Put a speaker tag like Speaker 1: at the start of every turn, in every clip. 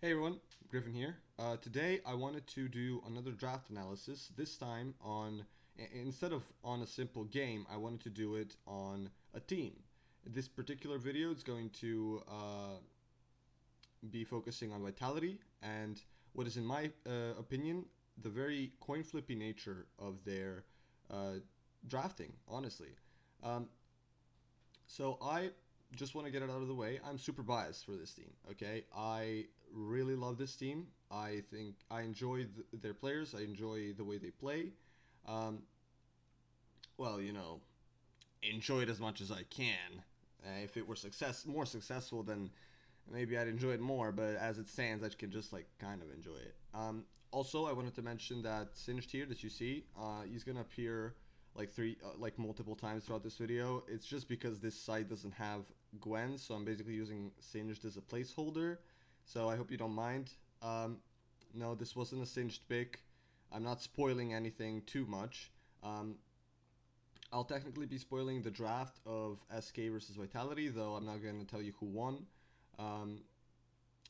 Speaker 1: Hey everyone, Griffin here. Today I wanted to do another draft analysis. This time instead of on a simple game, I wanted to do it on a team. This particular video is going to be focusing on vitality and what is, in my opinion, the very coin flippy nature of their uh, drafting. Honestly, um, so I just want to get it out of the way. I'm super biased for this team. Okay, I really love this team. I think I enjoy their players. I enjoy the way they play. Um, well, enjoy it as much as I can. If it were more successful, then maybe I'd enjoy it more. But as it stands, I can just like kind of enjoy it. Also, I wanted to mention that Singed here that you see, he's gonna appear like multiple times throughout this video. It's just because this site doesn't have Gwen, so I'm basically using Singed as a placeholder. So I hope you don't mind. No, this wasn't a Singed pick. I'm not spoiling anything too much. Um, I'll technically be spoiling the draft of SK versus Vitality, though I'm not going to tell you who won. Um,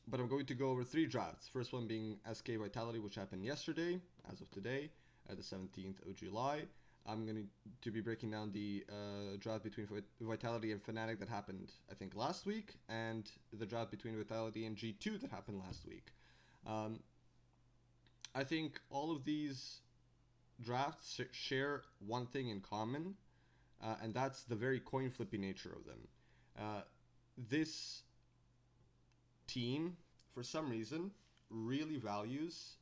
Speaker 1: but I'm going to go over three drafts. First one being SK Vitality, which happened yesterday, as of today, the 17th of July. I'm going to be breaking down the draft between Vitality and Fnatic that happened, I think, last week, and the draft between Vitality and G2 that happened last week. Um, I think all of these drafts share one thing in common, and that's the very coin flippy nature of them. Uh, this team, for some reason, really values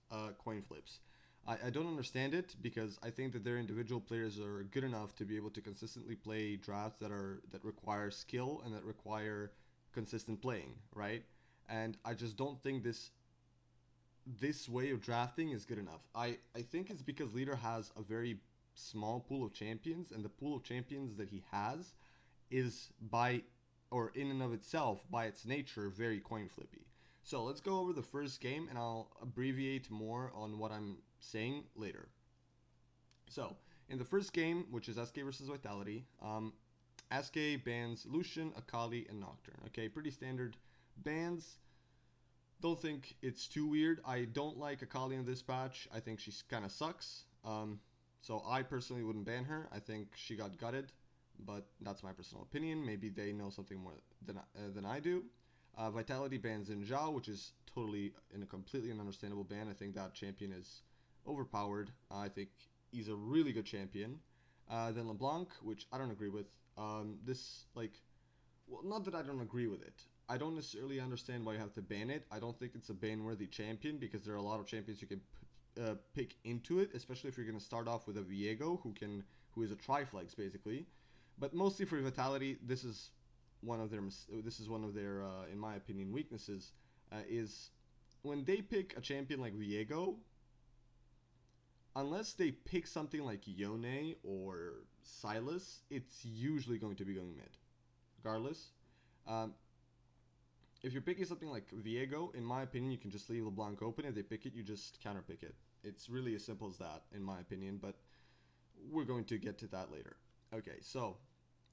Speaker 1: coin flips. I don't understand it because I think that their individual players are good enough to be able to consistently play drafts that require skill and that require consistent playing, right? And I just don't think this way of drafting is good enough. I think it's because Leader has a very small pool of champions, and the pool of champions that he has is by or in and of itself by its nature very coin flippy. So let's go over the first game and I'll abbreviate more on what I'm saying later. So in the first game, which is SK versus Vitality, SK bans Lucian, Akali, and Nocturne. Okay, pretty standard bans. Don't think it's too weird. I don't like Akali in this patch. I think she kind of sucks. So I personally wouldn't ban her. I think she got gutted, but that's my personal opinion. Maybe they know something more than I do. Vitality bans Xin Zhao, which is totally in a completely ununderstandable ban. I think that champion is overpowered. I think he's a really good champion. Then LeBlanc, which I don't agree with. This like, well, not that I don't agree with it. I don't necessarily understand why you have to ban it. I don't think it's a ban-worthy champion because there are a lot of champions you can pick into it, especially if you're going to start off with a Viego who is a triflex basically. But mostly for Vitality, this is one of their in my opinion weaknesses is when they pick a champion like Viego, unless they pick something like Yone or Silas, it's usually going to be going mid, regardless. Um, if you're picking something like Viego, in my opinion, you can just leave LeBlanc open. If they pick it, you just counter pick it. It's really as simple as that, in my opinion, but we're going to get to that later. Okay, so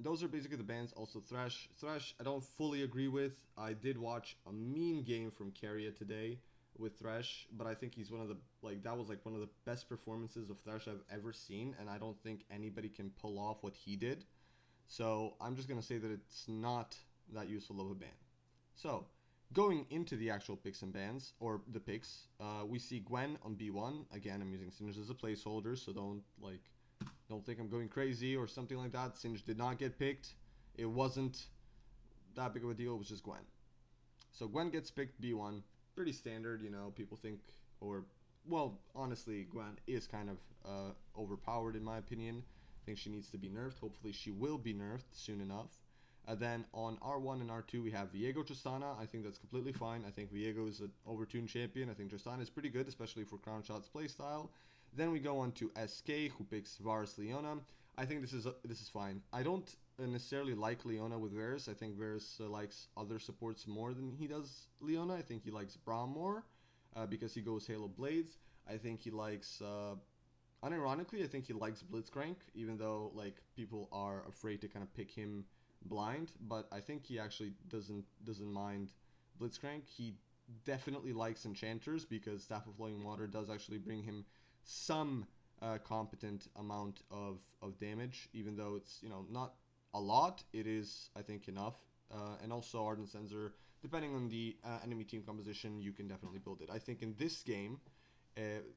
Speaker 1: those are basically the bans. Also, Thresh. Thresh, I don't fully agree with. I did watch a mean game from Carrier today with Thresh, but I think he's one of the that was like one of the best performances of Thresh I've ever seen, and I don't think anybody can pull off what he did. So I'm just gonna say that it's not that useful of a ban. So, going into the actual picks and bans, or the picks, we see Gwen on B1. Again, I'm using Singed as a placeholder, so don't think I'm going crazy or something like that. Singed did not get picked. It wasn't that big of a deal. It was just Gwen. So Gwen gets picked B1. Pretty standard, people think, or, well, honestly, Gwen is kind of overpowered in my opinion. I think she needs to be nerfed. Hopefully she will be nerfed soon enough. Then on R1 and R2, we have Viego Tristana. I think that's completely fine. I think Viego is an overtuned champion. I think Tristana is pretty good, especially for Crown Shot's playstyle. Then we go on to SK, who picks Varus Leona. I think this is fine. I don't necessarily like Leona with Varus. I think Varus likes other supports more than he does Leona. I think he likes Braum more because he goes Halo Blades. I think he likes unironically, I think he likes Blitzcrank, even though like people are afraid to kind of pick him blind. But I think he actually doesn't mind Blitzcrank. He definitely likes enchanters because Staff of Flowing Water does actually bring him some competent amount of damage, even though it's, you know, not a lot. It is, I think, enough. And also Ardent Sensor, depending on the enemy team composition, you can definitely build it. I think in this game,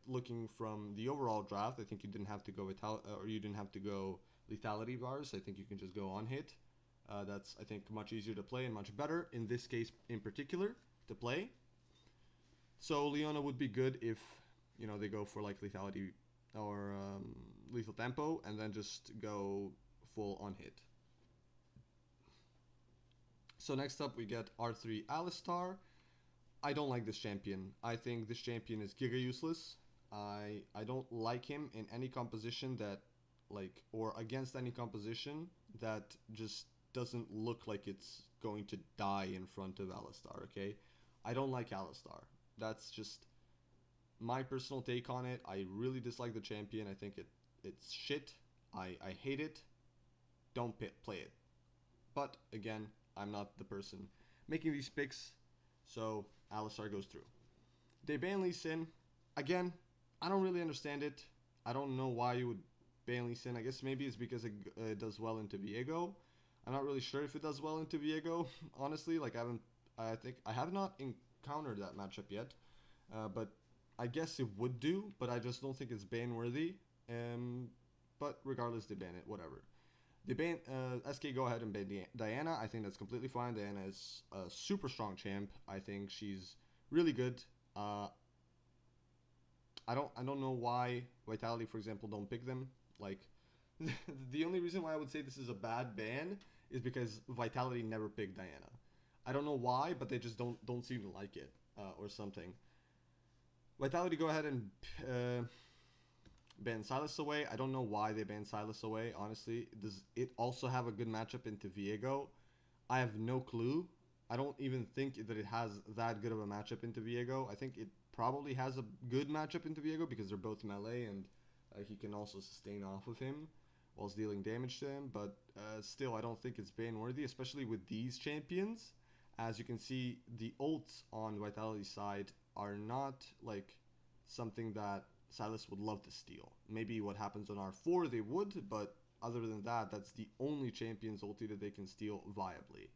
Speaker 1: looking from the overall draft, I think you didn't have to go or you didn't have to go lethality bars. I think you can just go on hit. That's, I think, much easier to play and much better in this case in particular to play. So Leona would be good if, you know, they go for like lethality or lethal tempo and then just go full on hit. So next up we get R3 Alistar. I don't like this champion. I think this champion is giga useless. I don't like him in any composition that, like, or against any composition that just doesn't look like it's going to die in front of Alistar, okay? I don't like Alistar. That's just my personal take on it. I really dislike the champion. I think it's shit. I hate it. Don't play it. But again, I'm not the person making these picks, so Alistar goes through. They ban Lee Sin. Again, I don't really understand it. I don't know why you would ban Lee Sin. I guess maybe it's because it does well into Viego. I'm not really sure if it does well into Viego, honestly. Like, I have not encountered that matchup yet. But I guess it would do, but I just don't think it's ban worthy. But regardless, they ban it, whatever. They ban SK go ahead and ban Diana. I think that's completely fine. Diana is a super strong champ. I think she's really good. I don't know why Vitality, for example, don't pick them. Like, the only reason why I would say this is a bad ban is because Vitality never picked Diana. I don't know why, but they just don't seem to like it or something. Vitality go ahead and ban Silas away. I don't know why they banned Silas away, honestly. Does it also have a good matchup into Viego? I have no clue. I don't even think that it has that good of a matchup into Viego. I think it probably has a good matchup into Viego because they're both melee and he can also sustain off of him whilst dealing damage to him. But still, I don't think it's ban worthy, especially with these champions. As you can see, the ults on Vitality's side are not like something that Silas would love to steal. Maybe what happens on R4 they would, but other than that, that's the only champion's ulti that they can steal viably.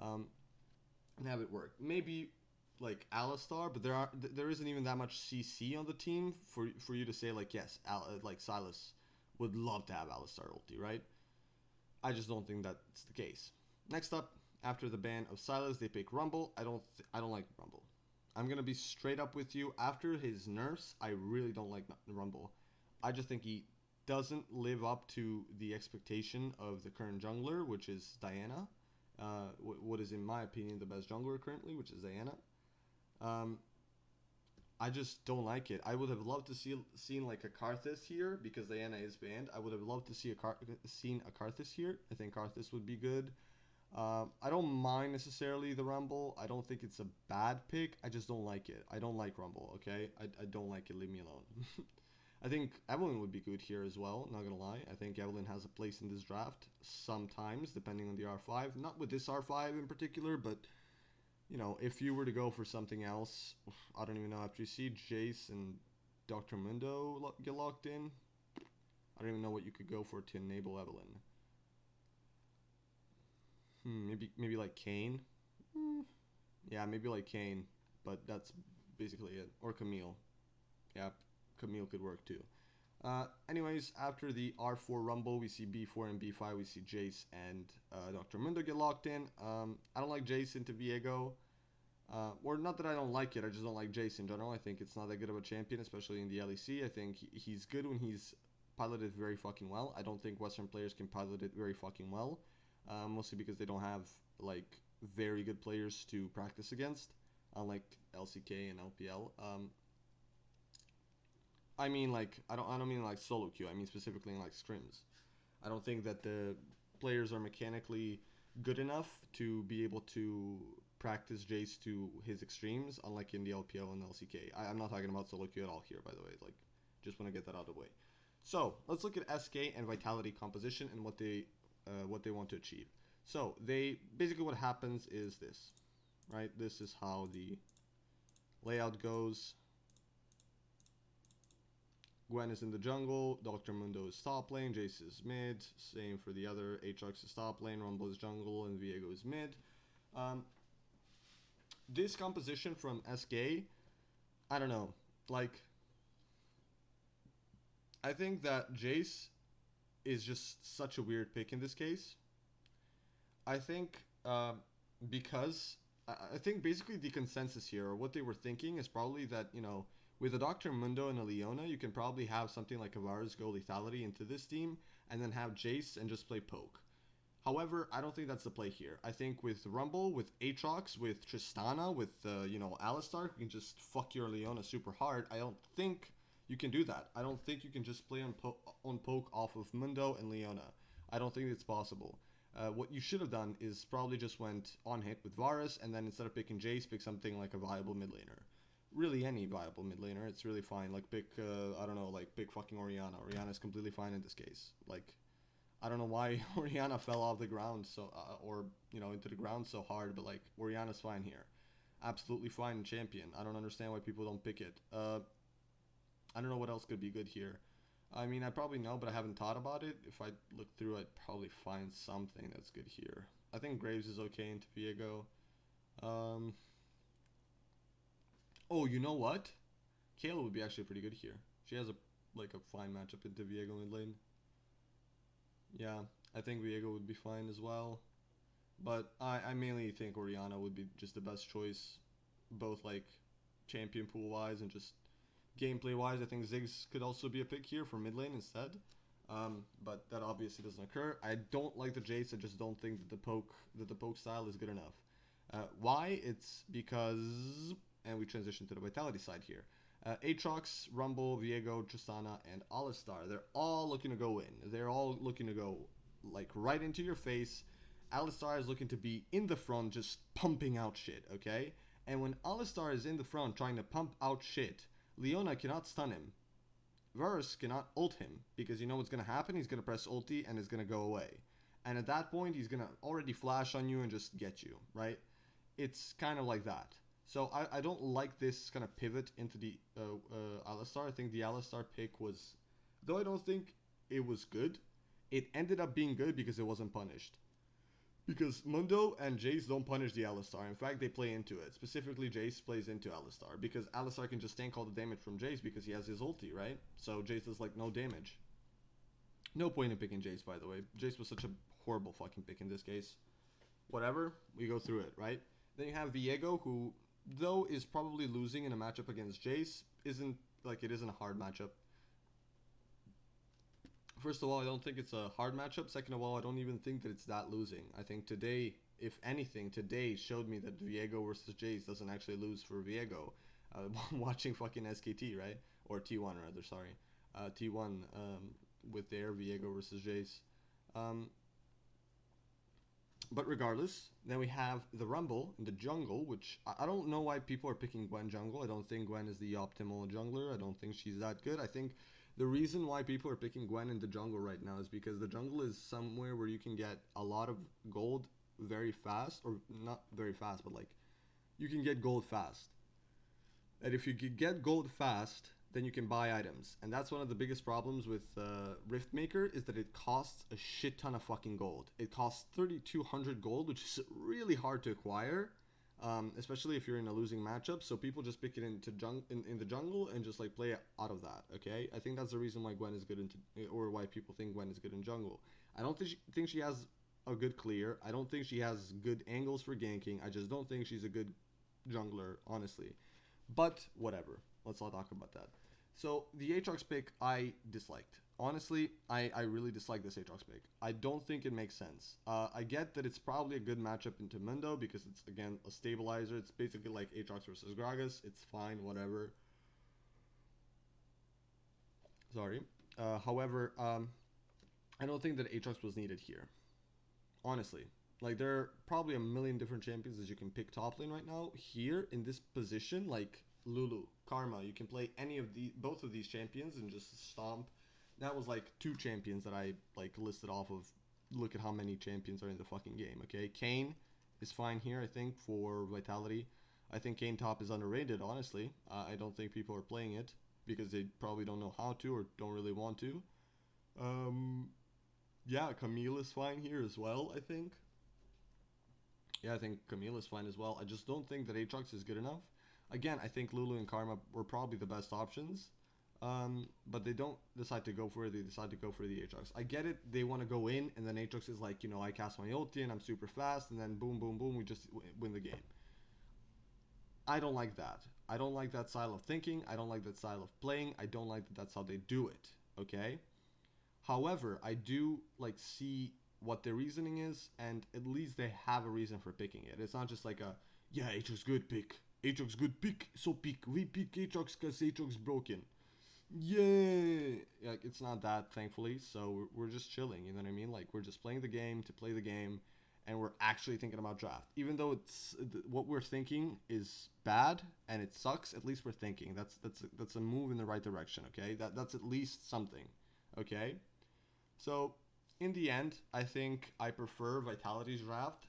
Speaker 1: And have it work. Maybe like Alistar, but there isn't even that much CC on the team for you to say like, yes, like Silas would love to have Alistar ulti, right? I just don't think that's the case. Next up, after the ban of Silas, they pick Rumble. I don't like Rumble. I'm gonna be straight up with you. After his nerfs, I really don't like Rumble. I just think he doesn't live up to the expectation of the current jungler, which is Diana. What is, in my opinion, the best jungler currently, which is Diana. I just don't like it. I would have loved to seen like a Karthus here because Diana is banned. I would have loved to see seen a Karthus here. I think Karthus would be good. I don't mind necessarily the Rumble. I don't think it's a bad pick. I just don't like it. I don't like Rumble, okay? I don't like it. Leave me alone. I think Evelyn would be good here as well, not gonna lie. I think Evelyn has a place in this draft sometimes, depending on the R5. Not with this R5 in particular, but, you know, if you were to go for something else, I don't even know. After you see Jace and Dr. Mundo get locked in, I don't even know what you could go for to enable Evelyn. Maybe like Kane. Yeah, maybe like Kane, but that's basically it. Or Camille. Yeah, Camille could work too. Anyways, after the R4 Rumble, we see B4 and B5. We see Jace and Dr. Mundo get locked in. I don't like Jace into Viego. Or not that I don't like it, I just don't like Jace in general. I think it's not that good of a champion, especially in the LEC. I think he's good when he's piloted very fucking well. I don't think Western players can pilot it very fucking well. Mostly because they don't have like very good players to practice against, unlike LCK and LPL. I mean, like, I don't mean like solo queue. I mean specifically in like scrims. I don't think that the players are mechanically good enough to be able to practice Jace to his extremes, unlike in the LPL and LCK. I'm not talking about solo queue at all here, by the way. Like, just want to get that out of the way. So let's look at SK and Vitality composition and what they want to achieve. So they basically, what happens is this, right? This is how the Layout goes, Gwen is in the jungle, Dr. Mundo is top lane, Jace is mid, same for the other, Aatrox is top lane, Rumble is jungle, and Viego is mid. This composition from SK, I don't know, like, I think that Jace is just such a weird pick in this case. I think because I think basically the consensus here, or what they were thinking, is probably that, you know, with a Dr. Mundo and a Leona, you can probably have something like a Varus go lethality into this team, and then have Jace and just play poke. However, I don't think that's the play here. I think with Rumble, with Aatrox, with Tristana, with, you know, Alistar, you can just fuck your Leona super hard. I don't think you can do that. I don't think you can just play on poke off of Mundo and Leona. I don't think it's possible. What you should have done is probably just went on hit with Varus, and then instead of picking Jace, pick something like a viable mid laner. Really, any viable mid laner, it's really fine. Like, pick, I don't know, like, pick fucking Orianna. Orianna's completely fine in this case. Like, I don't know why Orianna fell off the ground so, or, you know, into the ground so hard, but, like, Orianna's fine here. Absolutely fine in champion. I don't understand why people don't pick it. I don't know what else could be good here. I mean, I probably know, but I haven't thought about it. If I look through, I'd probably find something that's good here. I think Graves is okay into Viego. Oh, you know what? Kayla would be actually pretty good here. She has a like a fine matchup into Viego mid lane. Yeah, I think Viego would be fine as well. But I mainly think Orianna would be just the best choice, both like champion pool wise and just gameplay wise. I think Ziggs could also be a pick here for mid lane instead. But that obviously doesn't occur. I don't like the Jace. I just don't think that the poke style is good enough. Why? It's because, and we transition to the vitality side here. Aatrox, Rumble, Viego, Tristana, and Alistar. They're all looking to go in. They're all looking to go like right into your face. Alistar is looking to be in the front, just pumping out shit. Okay, and when Alistar is in the front trying to pump out shit, Leona cannot stun him. Varus cannot ult him because you know what's gonna happen. He's gonna press ulti and it's gonna go away. And at that point, he's gonna already flash on you and just get you, right? It's kind of like that. So I don't like this kind of pivot into the Alistar. I think the Alistar pick was, though I don't think it was good, it ended up being good because it wasn't punished. Because Mundo and Jace don't punish the Alistar. In fact, they play into it. Specifically, Jace plays into Alistar. Because Alistar can just tank all the damage from Jace because he has his ulti, right? So Jace does like no damage. No point in picking Jace, by the way. Jace was such a horrible fucking pick in this case. Whatever, we go through it, right? Then you have Viego, who, though is probably losing in a matchup against Jace, isn't, like, it isn't a hard matchup. First of all, I don't think it's a hard matchup. Second of all, I don't even think that it's that losing. I think today, if anything, today showed me that Viego versus Jace doesn't actually lose for Viego. Watching fucking SKT, right? Or T1 rather, sorry. T1 with their Viego versus Jace. But regardless, then we have the Rumble in the jungle, which I don't know why people are picking Gwen jungle. I don't think Gwen is the optimal jungler. I don't think she's that good. I think the reason why people are picking Gwen in the jungle right now is because the jungle is somewhere where you can get a lot of gold very fast, or not very fast, but like you can get gold fast. And if you get gold fast, then you can buy items. And that's one of the biggest problems with Riftmaker is that it costs a shit ton of fucking gold. It costs 3,200 gold, which is really hard to acquire, especially if you're in a losing matchup. So people just pick it into in the jungle and just like play out of that. Okay, I think that's the reason why Gwen is good into, or why people think Gwen is good in jungle. I don't think she has a good clear. I don't think she has good angles for ganking. I just don't think she's a good jungler, honestly. But whatever. Let's not talk about that. So the Aatrox pick I disliked. Honestly, I really dislike this Aatrox pick. I don't think it makes sense. I get that it's probably a good matchup into Mundo because it's, again, a stabilizer. It's basically like Aatrox versus Gragas. It's fine, whatever. Sorry. However, I don't think that Aatrox was needed here. Honestly. Like, there are probably a million different champions that you can pick top lane right now. Here, in this position, like Lulu, Karma, you can play any of both of these champions and just stomp. That was like 2 champions that I like listed off of. Look at how many champions are in the fucking game, okay? Kayn is fine here, I think, for Vitality. I think Kane top is underrated, honestly. I don't think people are playing it because they probably don't know how to or don't really want to. Um, yeah, Camille is fine here as well, I think. Yeah, I think Camille is fine as well. I just don't think that Aatrox is good enough. Again, I think Lulu and Karma were probably the best options. But they don't decide to go for it. They decide to go for the Aatrox. I get it. They want to go in, and then Aatrox is like, I cast my ulti and I'm super fast, and then boom, boom, boom, we just win the game. I don't like that. I don't like that style of thinking. I don't like that style of playing. I don't like that that's how they do it. Okay? However, I do like see what their reasoning is, and at least they have a reason for picking it. It's not just like a yeah, Aatrox good pick. Aatrox good pick. So pick. We pick Aatrox because Aatrox broken. Yeah, like it's not that, thankfully. So we're just chilling. You know what I mean? Like we're just playing the game to play the game, and we're actually thinking about draft. Even though it's what we're thinking is bad and it sucks, at least we're thinking. That's a move in the right direction. Okay, that's at least something. Okay. So, in the end, I think I prefer Vitality's draft,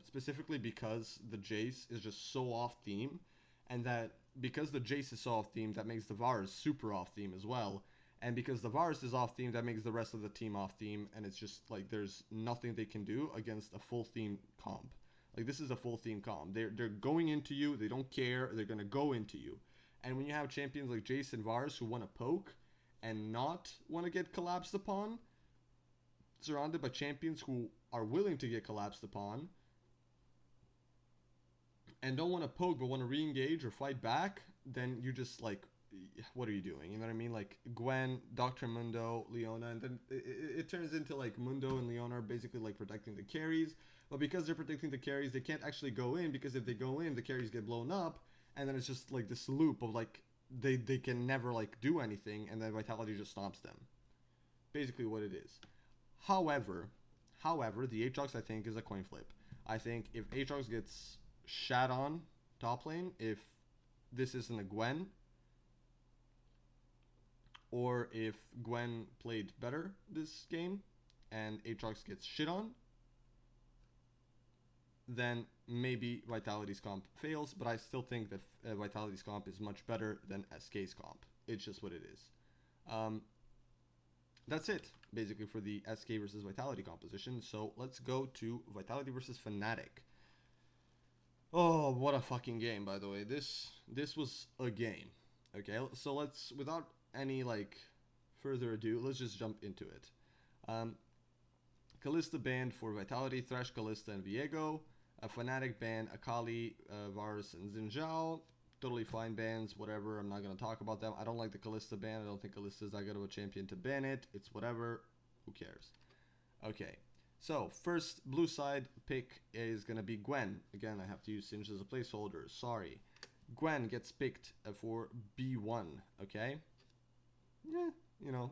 Speaker 1: specifically because the Jace is just so off theme, and that because the Jace is so off theme, that makes the Varus super off theme as well. And because the Varus is off theme, that makes the rest of the team off theme, and it's just like there's nothing they can do against a full theme comp. Like this is a full theme comp. They're going into you. They don't care. They're gonna go into you. And when you have champions like Jace and Varus who want to poke and not want to get collapsed upon, surrounded by champions who are willing to get collapsed upon and don't want to poke but want to re-engage or fight back, then you just like, what are you doing? You know what I mean? Like Gwen, Dr. Mundo, Leona, and then it turns into like Mundo and Leona are basically like protecting the carries. But because they're protecting the carries, they can't actually go in because if they go in, the carries get blown up, and then it's just like this loop of like they can never like do anything, and then Vitality just stomps them. Basically, what it is. However, the Aatrox I think is a coin flip. I think if Aatrox gets shat on top lane, if this isn't a Gwen, or if Gwen played better this game and Aatrox gets shit on, then maybe Vitality's comp fails, but I still think that Vitality's comp is much better than SK's comp. It's just what it is. Um, that's it, basically, for the SK versus Vitality composition. So let's go to Vitality versus Fnatic. Oh, what a fucking game, by the way. This was a game. Okay, so let's, without any, like, further ado, let's just jump into it. Kalista banned for Vitality, Thresh, Kalista, and Viego. A Fnatic ban Akali, Varus, and Xin totally fine bans, whatever. I'm not going to talk about them. I don't like the Kalista ban. I don't think Kalista is that good of a champion to ban it. It's whatever. Who cares? Okay. So, first blue side pick is going to be Gwen. Again, I have to use Singe as a placeholder. Sorry. Gwen gets picked for B1. Okay? Yeah,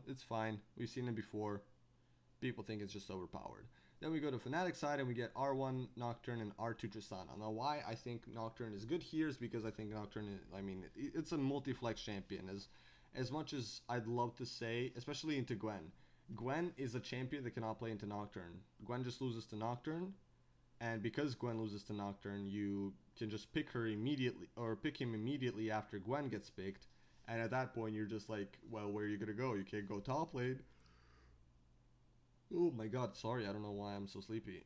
Speaker 1: it's fine. We've seen it before. People think it's just overpowered. Then we go to Fnatic side and we get R1 Nocturne and R2 Tristana. Now, why I think Nocturne is good here is because I think Nocturne, it's a multi-flex champion. As much as I'd love to say, especially into Gwen. Gwen is a champion that cannot play into Nocturne. Gwen just loses to Nocturne, and because Gwen loses to Nocturne, you can just pick her immediately, or pick him immediately after Gwen gets picked, and at that point you're just like, well, where are you gonna go? You can't go top lane. Oh my god, sorry, I don't know why I'm so sleepy.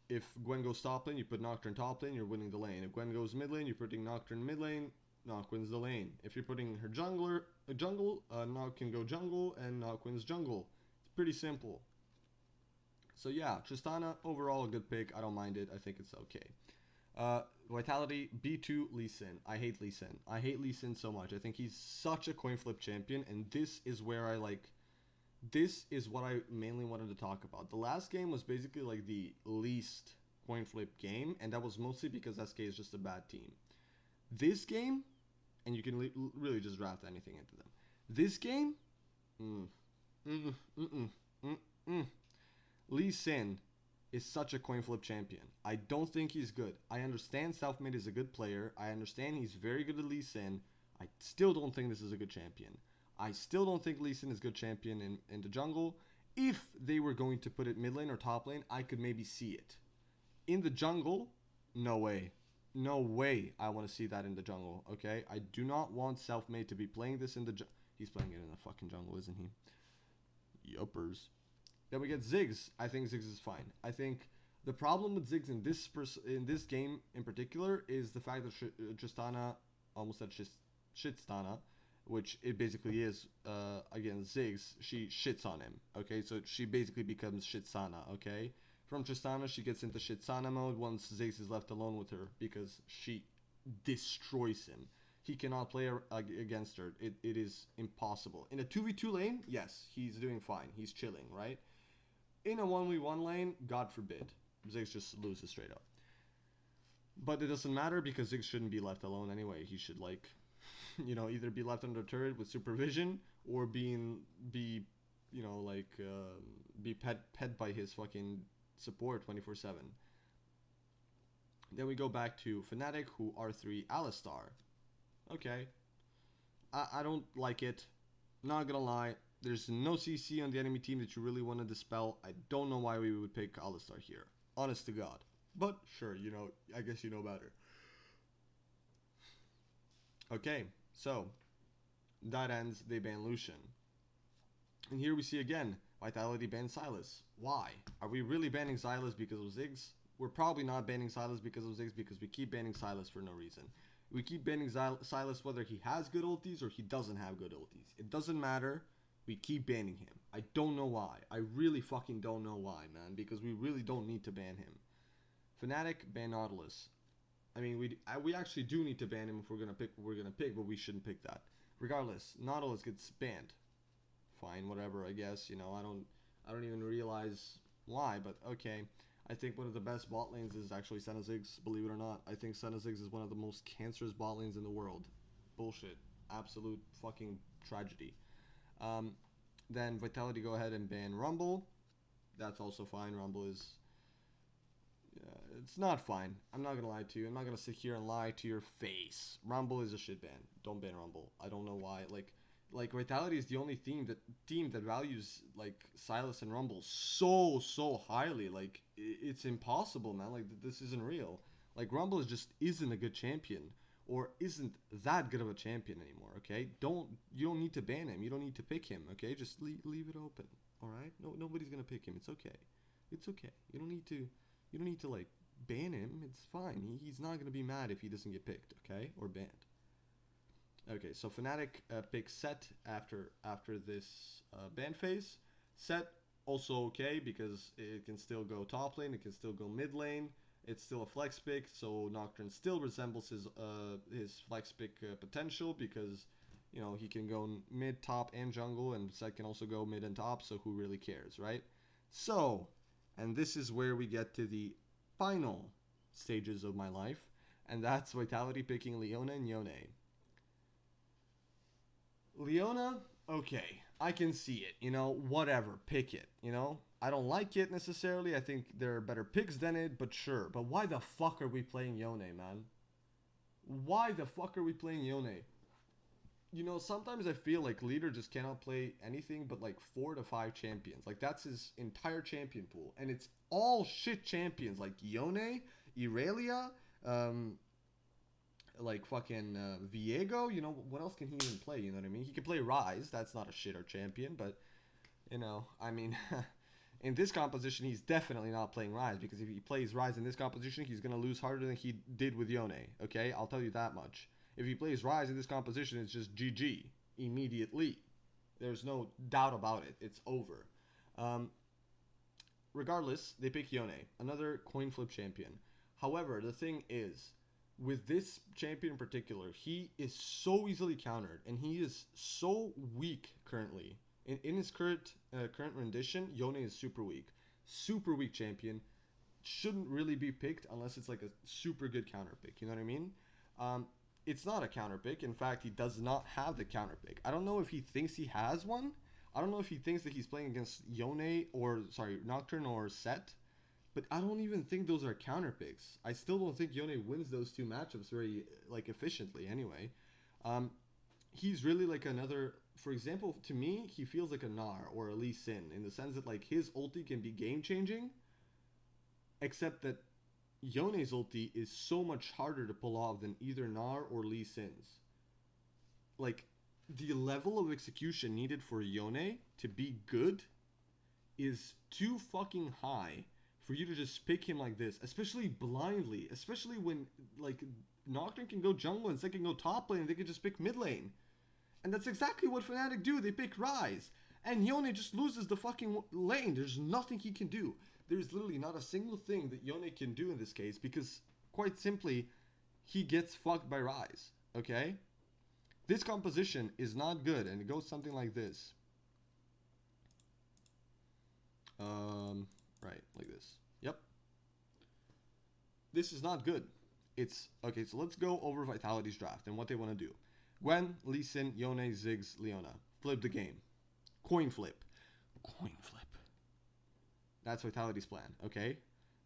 Speaker 1: If Gwen goes top lane, you put Nocturne top lane, you're winning the lane. If Gwen goes mid lane, you're putting Nocturne mid lane, Noc wins the lane. If you're putting her jungle, Noc can go jungle, and Noc wins jungle. It's pretty simple. So yeah, Tristana, overall a good pick. I don't mind it. I think it's okay. Vitality, B2, Lee Sin. I hate Lee Sin. I hate Lee Sin so much. I think he's such a coin flip champion, and this is where this is what I mainly wanted to talk about. The last game was basically like the least coin flip game, and that was mostly because SK is just a bad team. This game, and you can really just draft anything into them. This game, Lee Sin is such a coin flip champion. I don't think he's good. I understand Selfmade is a good player. I understand he's very good at Lee Sin. I still don't think this is a good champion. I still don't think Lee Sin is a good champion in the jungle. If they were going to put it mid lane or top lane, I could maybe see it. In the jungle, no way. No way I want to see that in the jungle, okay? I do not want Selfmade to be playing this in the jungle. He's playing it in the fucking jungle, isn't he? Yuppers. Then we get Ziggs. I think Ziggs is fine. I think the problem with Ziggs in in this game in particular is the fact that Tristana almost said Shitstana, which it basically is against Ziggs. She shits on him. Okay, so she basically becomes Shitsana. Okay, from Tristana she gets into Shitsana mode once Ziggs is left alone with her because she destroys him. He cannot play against her. It is impossible. In a 2v2 lane, yes, he's doing fine. He's chilling, right? In a 1v1 lane, God forbid, Ziggs just loses straight up. But it doesn't matter because Ziggs shouldn't be left alone anyway. He should like, either be left under turret with supervision or be, be pet by his fucking support 24/7. Then we go back to Fnatic, who R3 Alistar. Okay, I don't like it. Not gonna lie. There's no CC on the enemy team that you really want to dispel. I don't know why we would pick Alistar here. Honest to God. But sure, I guess you know better. Okay, so that ends. They ban Lucian. And here we see again, Vitality bans Sylas. Why? Are we really banning Sylas because of Ziggs? We're probably not banning Sylas because of Ziggs because we keep banning Sylas for no reason. We keep banning Sylas whether he has good ultis or he doesn't have good ultis. It doesn't matter. We keep banning him. I don't know why. I really fucking don't know why, man. Because we really don't need to ban him. Fnatic, ban Nautilus. I mean, we actually do need to ban him if we're gonna pick what we're gonna pick, but we shouldn't pick that. Regardless, Nautilus gets banned. Fine, whatever. I guess I don't even realize why, but okay. I think one of the best bot lanes is actually Senna Ziggs, believe it or not. I think Senna Ziggs is one of the most cancerous bot lanes in the world. Bullshit. Absolute fucking tragedy. Then Vitality go ahead and ban Rumble. That's also fine. Rumble is... it's not fine. I'm not gonna lie to you. I'm not gonna sit here and lie to your face. Rumble is a shit ban. Don't ban Rumble. I don't know why. Like Vitality is the only team that values like Sylas and Rumble so highly. Like it's impossible, man. Like this isn't real. Like Rumble isn't a good champion or isn't that good of a champion anymore. Okay, you don't need to ban him. You don't need to pick him. Okay, just leave it open. All right, nobody's gonna pick him. It's okay. It's okay. You don't need to like ban him. It's fine. He's not gonna be mad if he doesn't get picked. Okay, or banned. Okay, so Fnatic picks Set after this ban phase. Set also okay because it can still go top lane, it can still go mid lane. It's still a flex pick, so Nocturne still resembles his flex pick potential because he can go mid, top, and jungle, and Set can also go mid and top. So who really cares, right? So, and this is where we get to the final stages of my life, and that's Vitality picking Leona and Yone. Leona, okay, I can see it, whatever, pick it, I don't like it necessarily, I think there are better picks than it, but sure. But why the fuck are we playing Yone, man? Why the fuck are we playing Yone? Sometimes I feel like Leader just cannot play anything but like 4 to 5 champions. Like that's his entire champion pool, and it's all shit champions like Yone, Irelia, like fucking Viego. What else can he even play? You know what I mean? He can play Rise. That's not a shitter champion, but I mean, in this composition, he's definitely not playing Rise because if he plays Rise in this composition, he's gonna lose harder than he did with Yone. Okay, I'll tell you that much. If he plays Rise in this composition, it's just GG immediately. There's no doubt about it. It's over. Regardless, they pick Yone, another coin flip champion. However, the thing is, with this champion in particular, he is so easily countered, and he is so weak currently. In his current rendition, Yone is super weak champion. Shouldn't really be picked unless it's like a super good counter pick. You know what I mean? It's not a counter pick. In fact, he does not have the counter pick. I don't know if he thinks he has one. I don't know if he thinks that he's playing against Nocturne or Set. But I don't even think those are counter picks. I still don't think Yone wins those two matchups very like efficiently anyway. He's really like another, for example, to me, he feels like a Gnar or a Lee Sin in the sense that like his ulti can be game changing, except that Yone's ulti is so much harder to pull off than either Gnar or Lee Sin's. Like, the level of execution needed for Yone to be good is too fucking high for you to just pick him like this, especially blindly, especially when, like, Nocturne can go jungle and Zed can go top lane and they can just pick mid lane. And that's exactly what Fnatic do. They pick Ryze. And Yone just loses the fucking lane. There's nothing he can do. There's literally not a single thing that Yone can do in this case because, quite simply, he gets fucked by Ryze. Okay? This composition is not good, and it goes something like this. Right, like this. Yep. This is not good. It's okay. So let's go over Vitality's draft and what they want to do. Gwen, Lee Sin, Yone, Ziggs, Leona. Flip the game. Coin flip. Coin flip. That's Vitality's plan. Okay.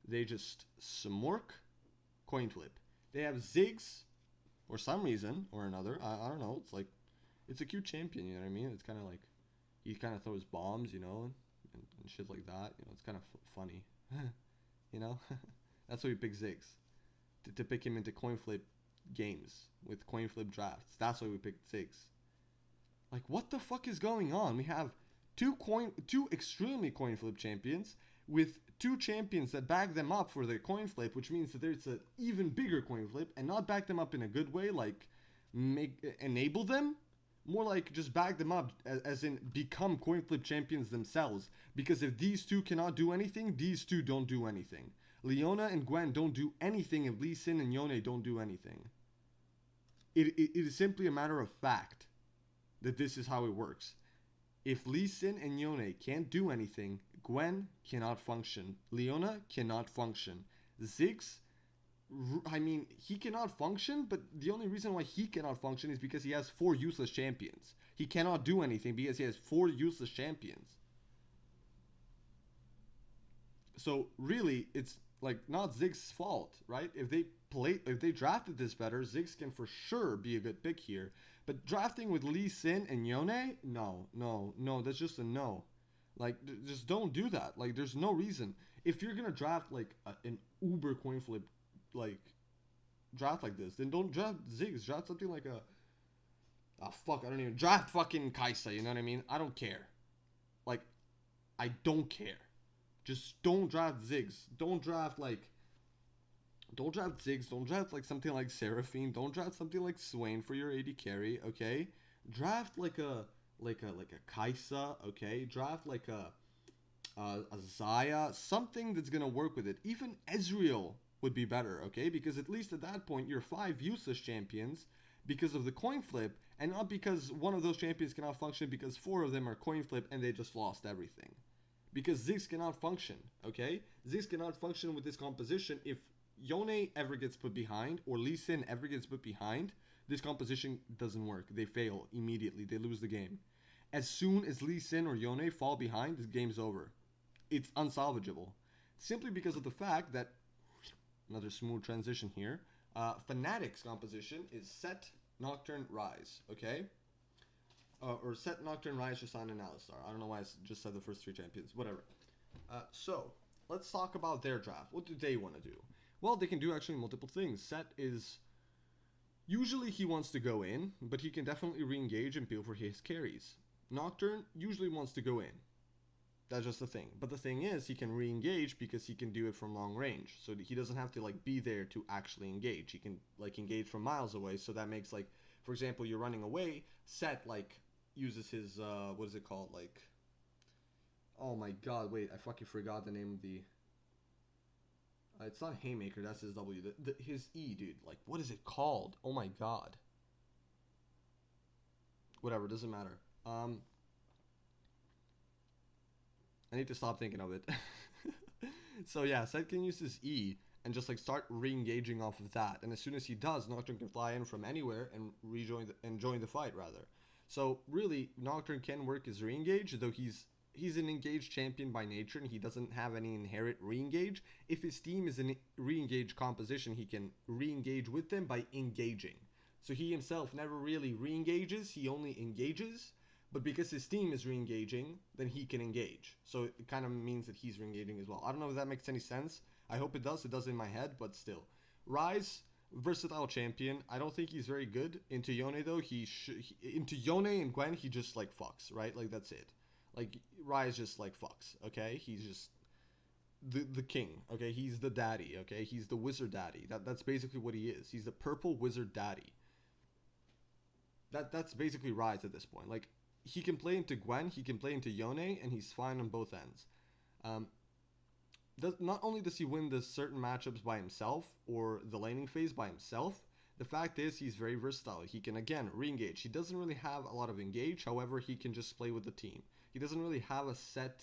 Speaker 1: They just smork, coin flip. They have Ziggs, for some reason or another. I don't know. It's like, it's a cute champion. You know what I mean? It's kind of like, he kind of throws bombs, you know, and shit like that. You know, it's kind of funny. You know, that's why we pick Ziggs to pick him into coin flip games with coin flip drafts. That's why we picked Ziggs. Like, what the fuck is going on? We have two extremely coin flip champions with two champions that back them up for their coin flip, which means that there's an even bigger coin flip, and not back them up in a good way, like enable them, more like just back them up as in become coin flip champions themselves. Because if these two cannot do anything, these two don't do anything. Leona and Gwen don't do anything if Lee Sin and Yone don't do anything. It is simply a matter of fact that this is how it works. If Lee Sin and Yone can't do anything, Gwen cannot function. Leona cannot function. Ziggs, I mean, he cannot function, but the only reason why he cannot function is because he has 4 useless champions. He cannot do anything because he has 4 useless champions. So really, it's like not Ziggs' fault, right? If they drafted this better, Ziggs can for sure be a good pick here. But drafting with Lee Sin and Yone, no, that's just a no. Like, just don't do that. Like, there's no reason. If you're gonna draft like an uber coin flip, like draft like this, then don't draft Ziggs. Draft something like I don't even draft fucking Kaisa. You know what I mean? I don't care. Like, I don't care. Just don't draft Ziggs. Don't draft Ziggs. Don't draft like something like Seraphine. Don't draft something like Swain for your AD carry. Okay, draft like a Kaisa. Okay, draft like a Zaya. Something that's gonna work with it. Even Ezreal would be better. Okay, because at least at that point you're 5 useless champions because of the coin flip, and not because one of those champions cannot function because 4 of them are coin flip and they just lost everything. Because Ziggs cannot function, okay? Ziggs cannot function with this composition. If Yone ever gets put behind, or Lee Sin ever gets put behind, this composition doesn't work. They fail immediately. They lose the game. As soon as Lee Sin or Yone fall behind, this game's over. It's unsalvageable. Simply because of the fact that, another smooth transition here, Fnatic's composition is Set, Nocturne, Ryze, okay? Or Set, Nocturne, Ryze, Rasan, and Alistar. I don't know why I just said the first 3 champions. Whatever. So, let's talk about their draft. What do they want to do? Well, they can do actually multiple things. Set is... Usually he wants to go in, but he can definitely re-engage and peel for his carries. Nocturne usually wants to go in. That's just the thing. But the thing is, he can re-engage because he can do it from long range. So he doesn't have to, like, be there to actually engage. He can, like, engage from miles away. So that makes, like, for example, you're running away, Set, like... uses his what is it called, like, oh my god, wait, I fucking forgot the name of the it's not Haymaker, that's his W, his E, dude, like, what is it called? Oh my god, whatever, doesn't matter. I need to stop thinking of it. So yeah, Seth can use his E and just like start re-engaging off of that, and as soon as he does, Nocturne can fly in from anywhere and join the fight rather. So really, Nocturne can work as re-engage, though he's an engaged champion by nature and he doesn't have any inherent re-engage. If his team is in re-engage composition, he can re-engage with them by engaging. So he himself never really re-engages, he only engages, but because his team is re-engaging, then he can engage. So it kind of means that he's re-engaging as well. I don't know if that makes any sense. I hope it does. It does in my head, but still. Rise, versatile champion. I don't think he's very good. Into Yone though, into Yone and Gwen, he just like fucks, right? Like that's it. Like Rise just like fucks, okay? He's just the king, okay? He's the daddy, okay? He's the wizard daddy. That's basically what he is. He's the purple wizard daddy. That's basically Rise at this point. Like he can play into Gwen, he can play into Yone, and he's fine on both ends. Um, not only does he win the certain matchups by himself or the laning phase by himself, the fact is he's very versatile. He can again re-engage. He doesn't really have a lot of engage, however, he can just play with the team. He doesn't really have a set,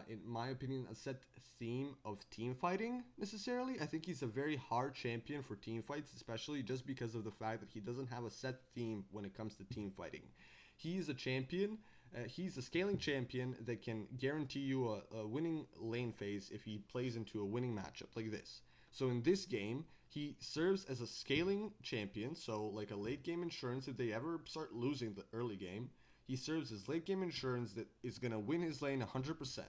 Speaker 1: in my opinion, a set theme of team fighting necessarily. I think he's a very hard champion for team fights, especially just because of the fact that he doesn't have a set theme when it comes to team fighting. He's a champion. He's a scaling champion that can guarantee you a winning lane phase if he plays into a winning matchup like this. So in this game, he serves as a scaling champion, so like a late game insurance if they ever start losing the early game. He serves as late game insurance that is going to win his lane 100%,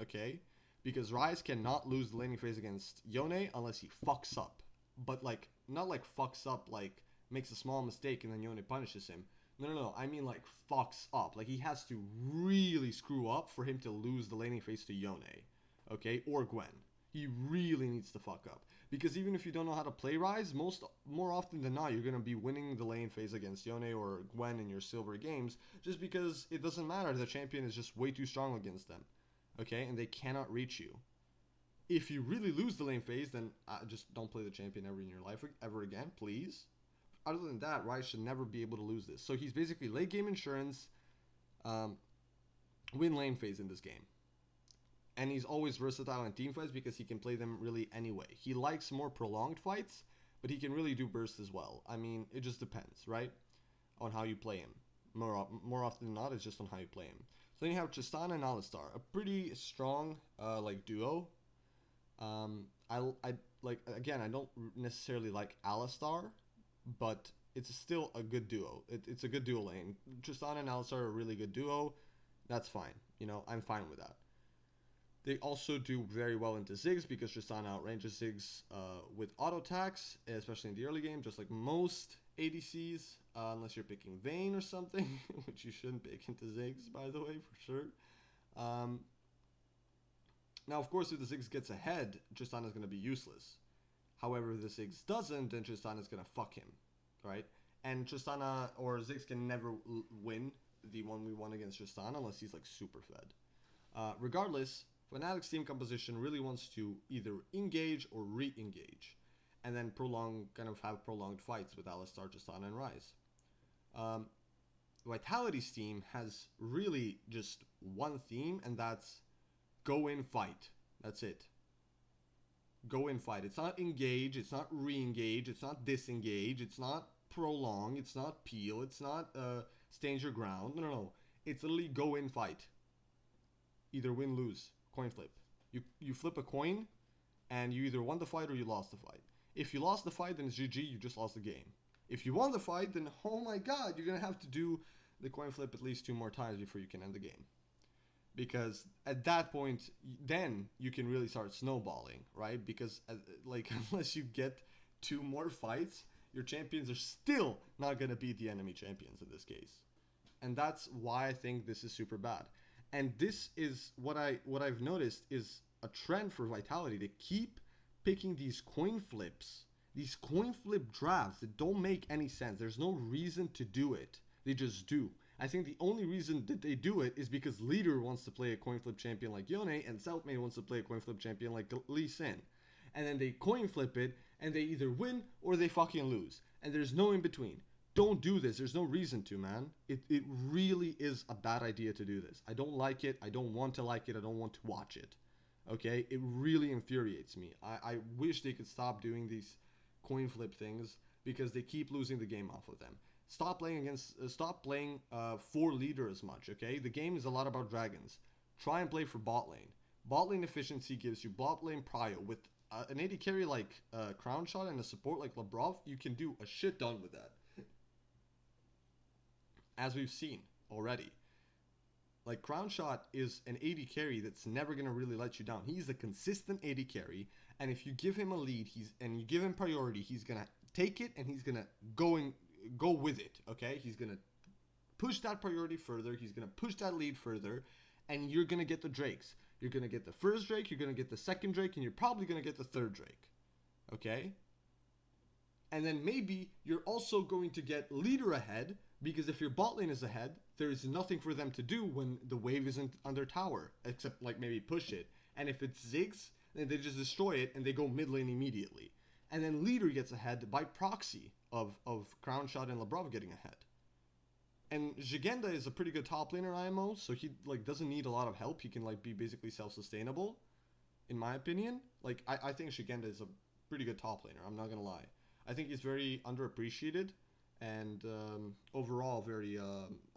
Speaker 1: okay? Because Rise cannot lose the laning phase against Yone unless he fucks up. But like, not like fucks up like makes a small mistake and then Yone punishes him. No. I mean like fucks up. Like he has to really screw up for him to lose the laning phase to Yone, okay, or Gwen. He really needs to fuck up because even if you don't know how to play Rise, more often than not, you're gonna be winning the lane phase against Yone or Gwen in your silver games just because it doesn't matter. The champion is just way too strong against them, okay, and they cannot reach you. If you really lose the lane phase, then just don't play the champion ever in your life ever again, please. Other than that, Rise should never be able to lose this. So he's basically late game insurance, win lane phase in this game. And he's always versatile in team fights because he can play them really anyway. He likes more prolonged fights, but he can really do burst as well. I mean, it just depends, right? On how you play him. More often than not, it's just on how you play him. So then you have Tristana and Alistar, a pretty strong like duo. I like again, I don't necessarily like Alistar, but it's still a good duo. It's a good duo lane. Tristana and Alistar are a really good duo. That's fine. You know, I'm fine with that. They also do very well into Ziggs because Tristana outranges Ziggs with auto attacks, especially in the early game, just like most ADCs, unless you're picking Vayne or something, which you shouldn't pick into Ziggs, by the way, for sure. Now, of course, if the Ziggs gets ahead, Tristana is going to be useless. However, if the Ziggs doesn't, then Tristana is going to fuck him, right? And Tristana or Ziggs can never win the 1v1 against Tristana unless he's like super fed. Regardless, Fnatic's team composition really wants to either engage or re-engage, and then kind of have prolonged fights with Alistar, Tristana, and Ryze. Vitality's team has really just one theme, and that's go in fight. That's it. Go in fight. It's not engage, it's not re-engage, it's not disengage, it's not prolong, it's not peel, it's not stand your ground. No. It's literally go in fight. Either win, lose. Coin flip. You flip a coin, and you either won the fight or you lost the fight. If you lost the fight, then it's GG, you just lost the game. If you won the fight, then oh my god, you're going to have to do the coin flip at least 2 more times before you can end the game. Because at that point, then you can really start snowballing, right? Because like unless you get 2 more fights, your champions are still not going to beat the enemy champions in this case. And that's why I think this is super bad. And this is what I've noticed is a trend for Vitality. They keep picking these coin flips, these coin flip drafts that don't make any sense. There's no reason to do it. They just do. I think the only reason that they do it is because Leader wants to play a coin flip champion like Yone and Selfmade wants to play a coin flip champion like Lee Sin. And then they coin flip it and they either win or they fucking lose. And there's no in between. Don't do this. There's no reason to, man. It really is a bad idea to do this. I don't like it. I don't want to like it. I don't want to watch it. Okay? It really infuriates me. I wish they could stop doing these coin flip things because they keep losing the game off of them. Stop playing for Leader as much, okay? The game is a lot about dragons. Try and play for bot lane. Bot lane efficiency gives you bot lane prio. With an AD carry like Crown Shot and a support like Labrov, you can do a shit ton with that. As we've seen already. Like Crown Shot is an AD carry that's never going to really let you down. He's a consistent AD carry, And if you give him a lead, and you give him priority, he's gonna take it and he's gonna go with it. Okay, he's gonna push that priority further. He's gonna push that lead further, and you're gonna get the drakes. You're gonna get the first drake. You're gonna get the second drake, and you're probably gonna get the third drake. Okay. And then maybe you're also going to get leader ahead, because if your bot lane is ahead, there is nothing for them to do when the wave isn't on their tower, except like maybe push it. And if it's Ziggs, then they just destroy it and they go mid lane immediately. And then leader gets ahead by proxy of Crown Shot and Labrov getting ahead. And Jigenda is a pretty good top laner IMO, so he like doesn't need a lot of help. He can like be basically self-sustainable, in my opinion. Like I think Jigenda is a pretty good top laner. I'm not gonna lie. I think he's very underappreciated and overall very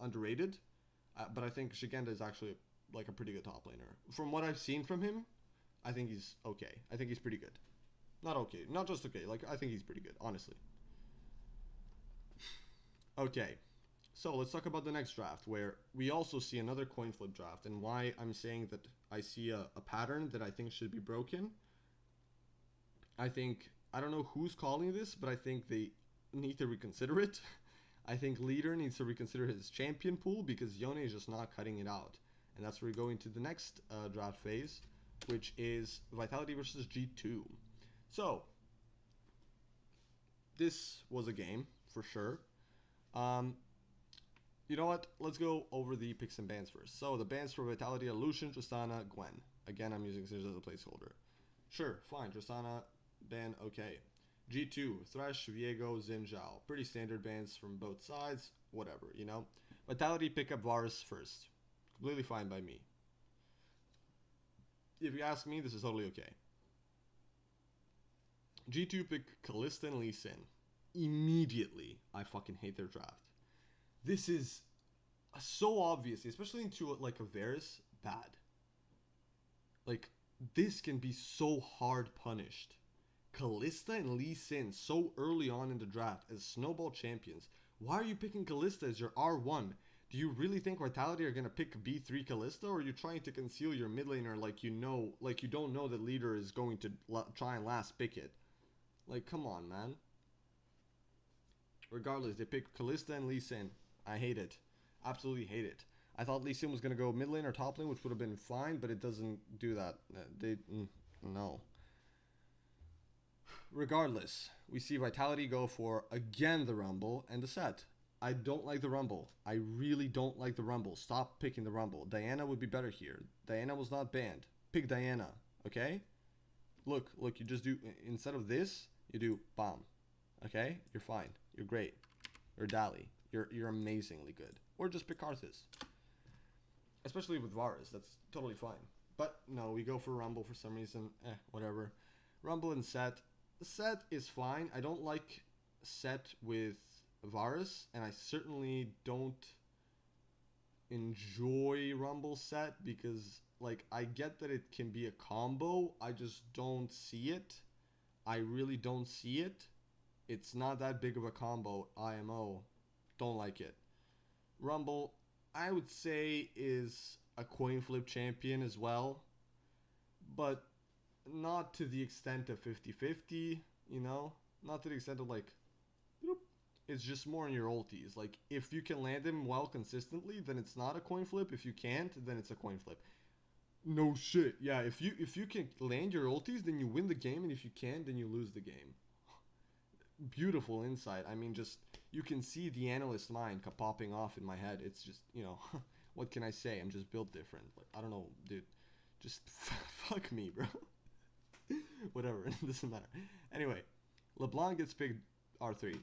Speaker 1: underrated. But I think Jigenda is actually like a pretty good top laner. From what I've seen from him, I think he's okay. I think he's pretty good. Not okay, not just okay. Like I think he's pretty good, honestly. Okay. So let's talk about the next draft, where we also see another coin flip draft, and why I'm saying that I see a pattern that I think should be broken. I don't know who's calling this, but I think they need to reconsider it. I think leader needs to reconsider his champion pool, because Yone is just not cutting it out. And that's where we go into the next draft phase, which is Vitality versus G2. So, this was a game, for sure. You know what? Let's go over the picks and bans first. So the bans for Vitality are Lucian, Tristana, Gwen. Again, I'm using Scissors as a placeholder. Sure, fine. Tristana, ban, okay. G2, Thresh, Viego, Xin Zhao. Pretty standard bans from both sides. Whatever, you know? Vitality pick up Varus first. Completely fine by me. If you ask me, this is totally okay. G2 pick Kalista and Lee Sin. Immediately, I fucking hate their draft. This is so obvious, especially into like a Varus, bad. Like, this can be so hard punished. Kalista and Lee Sin so early on in the draft as snowball champions. Why are you picking Kalista as your R1? Do you really think Vitality are gonna pick B3 Kalista, or are you trying to conceal your mid laner like you don't know that leader is going to try and last pick it? Like, come on, man. Regardless, they picked Kalista and Lee Sin. I hate it. Absolutely hate it. I thought Lee Sin was going to go mid lane or top lane, which would have been fine, but it doesn't do that. No. Regardless, we see Vitality go for, again, the Rumble and the set. I don't like the Rumble. I really don't like the Rumble. Stop picking the Rumble. Diana would be better here. Diana was not banned. Pick Diana, okay? Look, you just do, instead of this, you do bomb. Okay? You're fine. You're great. You're Dali. You're amazingly good. Or just pick Arthas. Especially with Varus, that's totally fine. But no, we go for Rumble for some reason. Whatever. Rumble and Set. The Set is fine. I don't like Set with Varus, and I certainly don't enjoy Rumble Set, because like I get that it can be a combo. I just don't see it. I really don't see it. It's not that big of a combo. IMO. Don't like it. Rumble, I would say, is a coin flip champion as well. But not to the extent of 50-50, you know? Not to the extent of like, it's just more in your ultis. Like, if you can land him well consistently, then it's not a coin flip. If you can't, then it's a coin flip. No shit. Yeah, if you can land your ultis, then you win the game, and if you can't, then you lose the game. Beautiful insight. I mean, just, you can see the analyst mind popping off in my head. It's just, you know, what can I say? I'm just built different. Like, I don't know, dude. Just fuck me, bro. Whatever, it doesn't matter. Anyway, LeBlanc gets picked R3.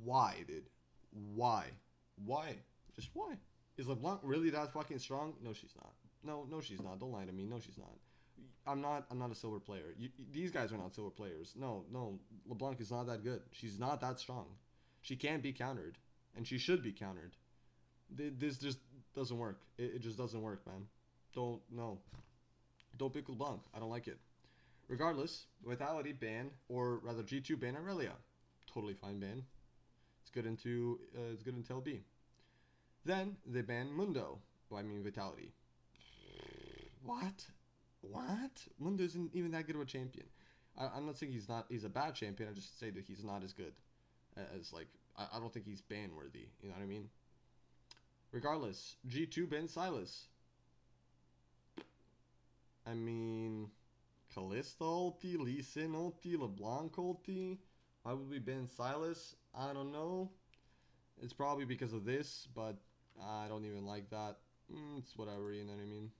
Speaker 1: Why, dude? Why? Just why? Is LeBlanc really that fucking strong? No, she's not. No, she's not. Don't lie to me. No, she's not. I'm not a silver player. These guys are not silver players. No. LeBlanc is not that good. She's not that strong. She can't be countered, and she should be countered. This just doesn't work. It just doesn't work, man. Don't pick LeBlanc. I don't like it. Regardless, Vitality ban, or rather G2 ban Aurelia. Totally fine ban. It's good into LB. Then they ban Mundo. Well, I mean Vitality. What? What? Mundo isn't even that good of a champion. I'm not saying he's a bad champion. I just say that he's not as good as like I don't think he's ban worthy. You know what I mean? Regardless, G2 Ben Silas. I mean, Kalista ulti, Lee Sin ulti, LeBlanc ulti. Why would we ban Silas? I don't know. It's probably because of this, but I don't even like that. It's whatever, you know what I mean?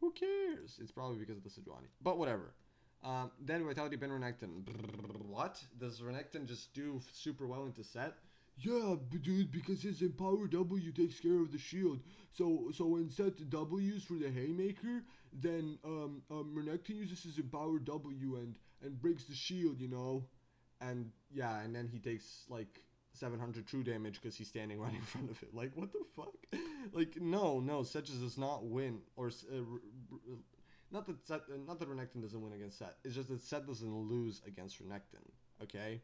Speaker 1: Who cares? It's probably because of the Sejuani. But whatever. Then Vitality Ben Renekton. What? Does Renekton just do super well into set? Yeah, dude, because his Empower W takes care of the shield. So when set W's for the Haymaker, then Renekton uses his Empower W and breaks the shield, you know? And yeah, and then he takes like 700 true damage because he's standing right in front of it. Like, what the fuck? Like, no, Set just does not win, or not that Renekton doesn't win against Set. It's just that Set doesn't lose against Renekton. Okay,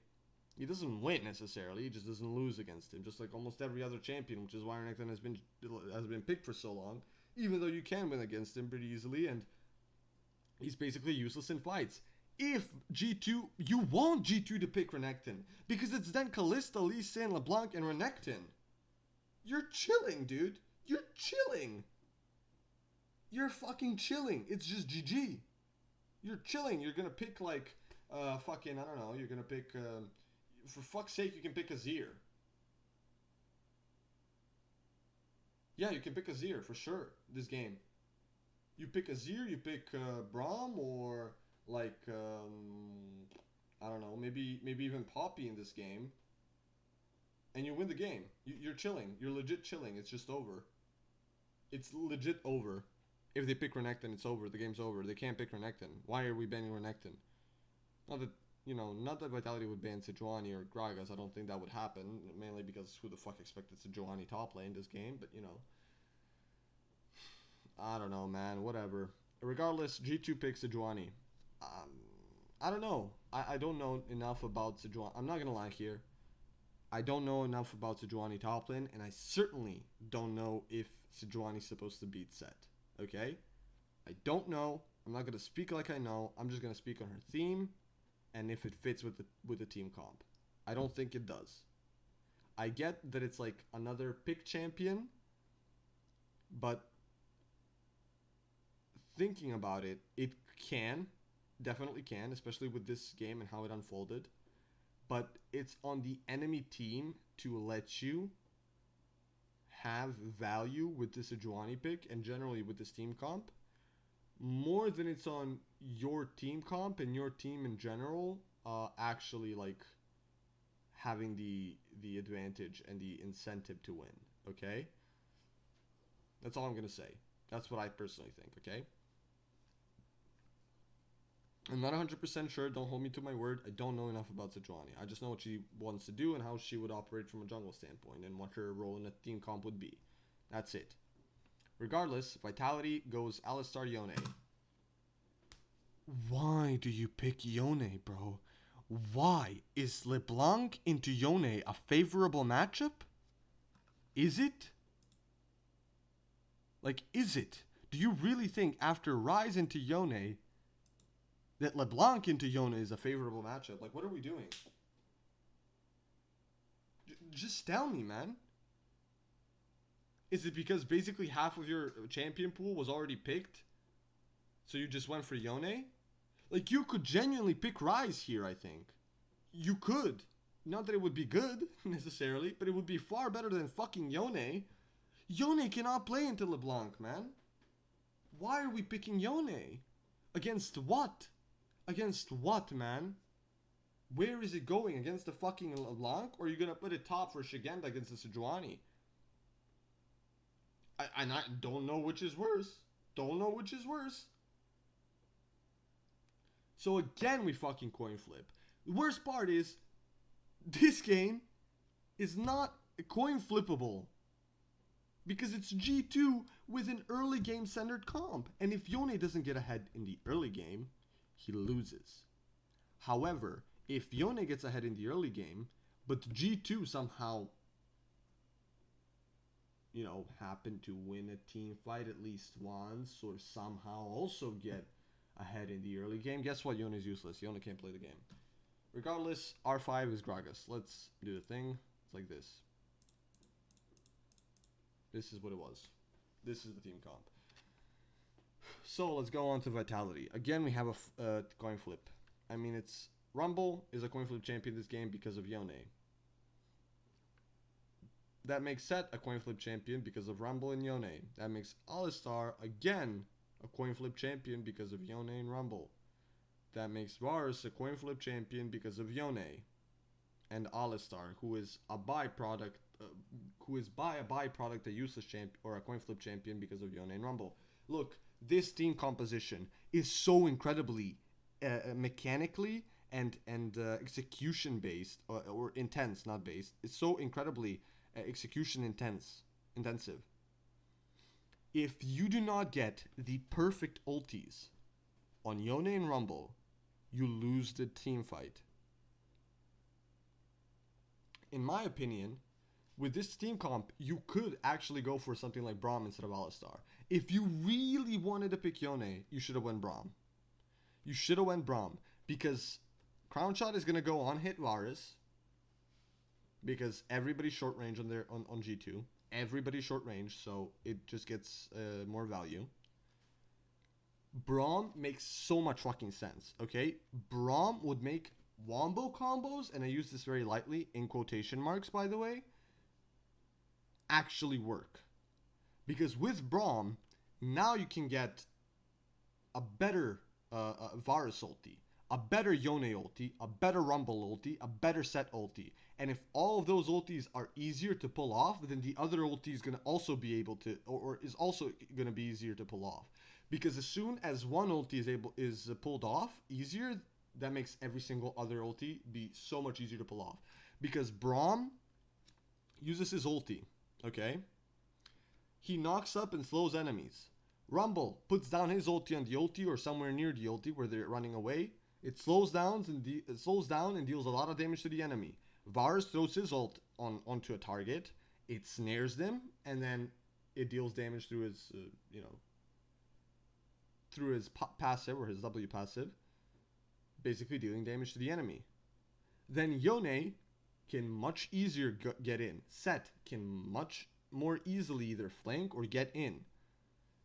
Speaker 1: he doesn't win necessarily. He just doesn't lose against him, just like almost every other champion, which is why Renekton has been picked for so long. Even though you can win against him pretty easily, and he's basically useless in fights. If G2, you want G2 to pick Renekton, because it's then Kalista, Lee Sin, LeBlanc, and Renekton. You're chilling, dude. You're chilling. You're fucking chilling. It's just GG. You're chilling. You're gonna pick like, fucking, I don't know. You're gonna pick, for fuck's sake, you can pick Azir. Yeah, you can pick Azir for sure. This game. You pick Azir, you pick Braum, or like I don't know, maybe even Poppy in this game, and you win the game. You're chilling. You're legit chilling. It's just over. It's legit over. If they pick Renekton, it's over. The game's over. They can't pick Renekton. Why are we banning Renekton? Not that not that Vitality would ban Sejuani or Gragas. I don't think that would happen. Mainly because who the fuck expected Sejuani top lane this game? But I don't know, man. Whatever. Regardless, G2 picks Sejuani. I don't know. I don't know enough about Sejuani. I'm not going to lie here. I don't know enough about Sejuani top lane, and I certainly don't know if Sejuani's supposed to beat Set. Okay? I don't know. I'm not going to speak like I know. I'm just going to speak on her theme and if it fits with the team comp. I don't think it does. I get that it's like another pick champion, but thinking about it, it definitely can, especially with this game and how it unfolded. But it's on the enemy team to let you have value with this Sejuani pick and generally with this team comp, more than it's on your team comp and your team in general actually like having the advantage and the incentive to win. Okay, that's all I'm gonna say. That's what I personally think. Okay. I'm not 100% sure. Don't hold me to my word. I don't know enough about Sejuani. I just know what she wants to do and how she would operate from a jungle standpoint and what her role in a team comp would be. That's it. Regardless, Vitality goes Alistar Yone. Why do you pick Yone, bro? Why? Is LeBlanc into Yone a favorable matchup? Is it? Like, is it? Do you really think after Rise into Yone that LeBlanc into Yone is a favorable matchup? Like, what are we doing? Just tell me, man. Is it because basically half of your champion pool was already picked? So you just went for Yone? Like, you could genuinely pick Rise here, I think. You could. Not that it would be good, necessarily, but it would be far better than fucking Yone. Yone cannot play into LeBlanc, man. Why are we picking Yone? Against what? Against what, man? Where is it going? Against the fucking LeBlanc? Or are you going to put it top for Shigenda against the Sejuani? I don't know which is worse. Don't know which is worse. So again, we fucking coin flip. The worst part is, this game is not coin flippable. Because it's G2 with an early game centered comp. And if Yone doesn't get ahead in the early game, he loses. However, if Yone gets ahead in the early game, but G2 somehow happen to win a team fight at least once or somehow also get ahead in the early game, guess what? Yone is useless. Yone can't play the game. Regardless, R5 is Gragas. Let's do the thing. It's like this. This is what it was. This is the team comp. So let's go on to Vitality. Again, we have a coin flip. I mean, it's Rumble is a coin flip champion this game because of Yone. That makes Set a coin flip champion because of Rumble and Yone. That makes Alistar, again, a coin flip champion because of Yone and Rumble. That makes Varus a coin flip champion because of Yone and Alistar, who is a byproduct, a useless champion or a coin flip champion because of Yone and Rumble. Look, this team composition is so incredibly mechanically and execution based or intense, not based. It's so incredibly execution intensive. If you do not get the perfect ultis on Yone and Rumble, you lose the team fight. In my opinion, with this team comp, you could actually go for something like Braum instead of Alistar. If you really wanted to pick Yone, you should have went Braum. You should have went Braum because Crown Shot is gonna go on hit Varus because everybody's short range on G2. Everybody's short range, so it just gets more value. Braum makes so much fucking sense, okay? Braum would make wombo combos, and I use this very lightly, in quotation marks, by the way, actually work. Because with Braum, now you can get a better Varus ulti, a better Yone ulti, a better Rumble ulti, a better Set ulti. And if all of those ultis are easier to pull off, then the other ulti is going to also be able to, or is also going to be easier to pull off. Because as soon as one ulti is pulled off easier, that makes every single other ulti be so much easier to pull off. Because Braum uses his ulti, okay? He knocks up and slows enemies. Rumble puts down his ulti on the ulti or somewhere near the ulti where they're running away. It slows down and deals a lot of damage to the enemy. Varus throws his ult onto a target. It snares them, and then it deals damage through his, through his passive or his W passive, basically dealing damage to the enemy. Then Yone can much easier get in. Set can much more easily either flank or get in.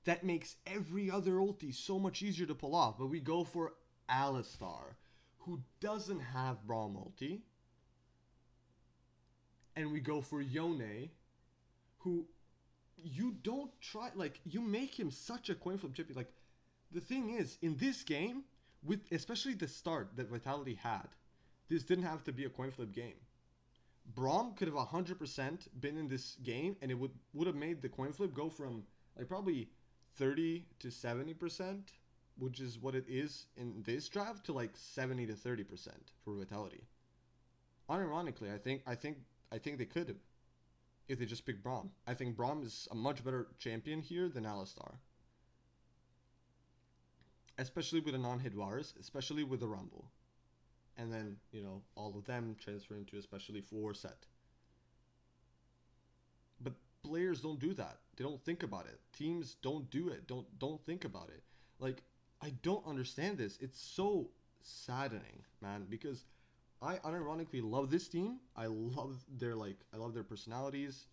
Speaker 1: That makes every other ulti so much easier to pull off. But we go for Alistar, who doesn't have Braum ulti. And we go for Yone, who you don't try, like, you make him such a coin flip champion. Like, the thing is, in this game, with especially the start that Vitality had, this didn't have to be a coin flip game. Braum could have 100% been in this game, and it would have made the coin flip go from like probably 30 to 70%, which is what it is in this draft, to like 70 to 30% for Vitality. Unironically, I think they could have if they just picked Braum. I think Braum is a much better champion here than Alistar. Especially with a non-hit Varus, especially with the Rumble. And then, all of them transfer into especially 4 Set. But players don't do that. They don't think about it. Teams don't do it. Don't think about it. Like, I don't understand this. It's so saddening, man, because I unironically love this team. I love their personalities.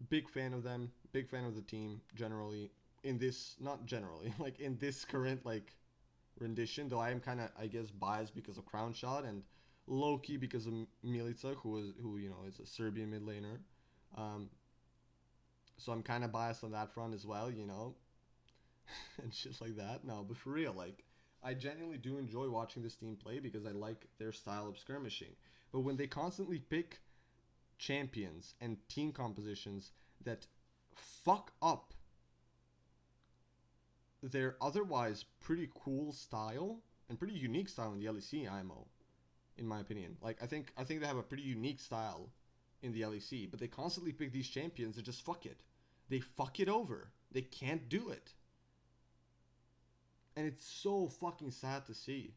Speaker 1: Big fan of them. Big fan of the team generally. In this, not generally, like in this current like rendition, though I am kind of, I guess, biased because of Crown Shot and low-key because of Milica, who is a Serbian mid laner. So I'm kind of biased on that front as well, and shit like that. No, but for real, like, I genuinely do enjoy watching this team play because I like their style of skirmishing. But when they constantly pick champions and team compositions that fuck up their otherwise pretty cool style and pretty unique style in the LEC IMO, in my opinion. Like, I think they have a pretty unique style in the LEC, but they constantly pick these champions that just fuck it. They fuck it over. They can't do it. And it's so fucking sad to see.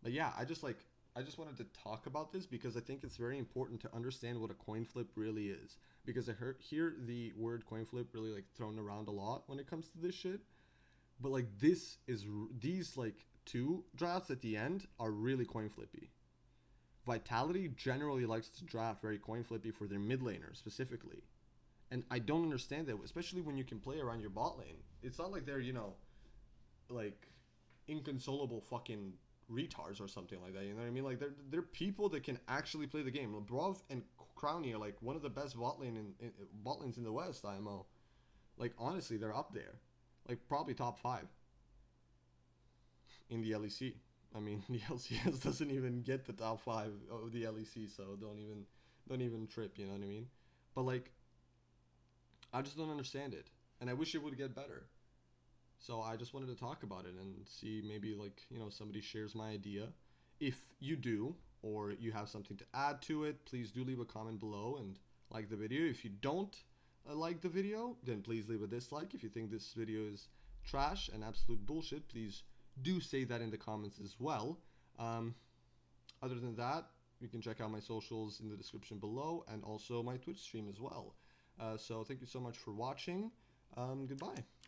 Speaker 1: But yeah, I just like, I just wanted to talk about this because I think it's very important to understand what a coin flip really is. Because hear the word coin flip really like thrown around a lot when it comes to this shit. But like these like two drafts at the end are really coin flippy. Vitality generally likes to draft very coin flippy for their mid laner specifically. And I don't understand that, especially when you can play around your bot lane. It's not like they're, like inconsolable fucking retards or something like that. You know what I mean? Like they're people that can actually play the game. Brov and Crowny are like one of the best bot lanes in the West. IMO. Like honestly, they're up there. Like probably top five in the LEC. I mean, the LCS doesn't even get the top five of the LEC, so don't even trip. You know what I mean? But like, I just don't understand it, and I wish it would get better. So I just wanted to talk about it and see maybe like somebody shares my idea. If you do, or you have something to add to it, please do leave a comment below and like the video. If you don't like the video, then please leave a dislike. If you think this video is trash and absolute bullshit, please do say that in the comments as well. Um, Other than that, you can check out my socials in the description below and also my Twitch stream as well. So thank you so much for watching. Goodbye.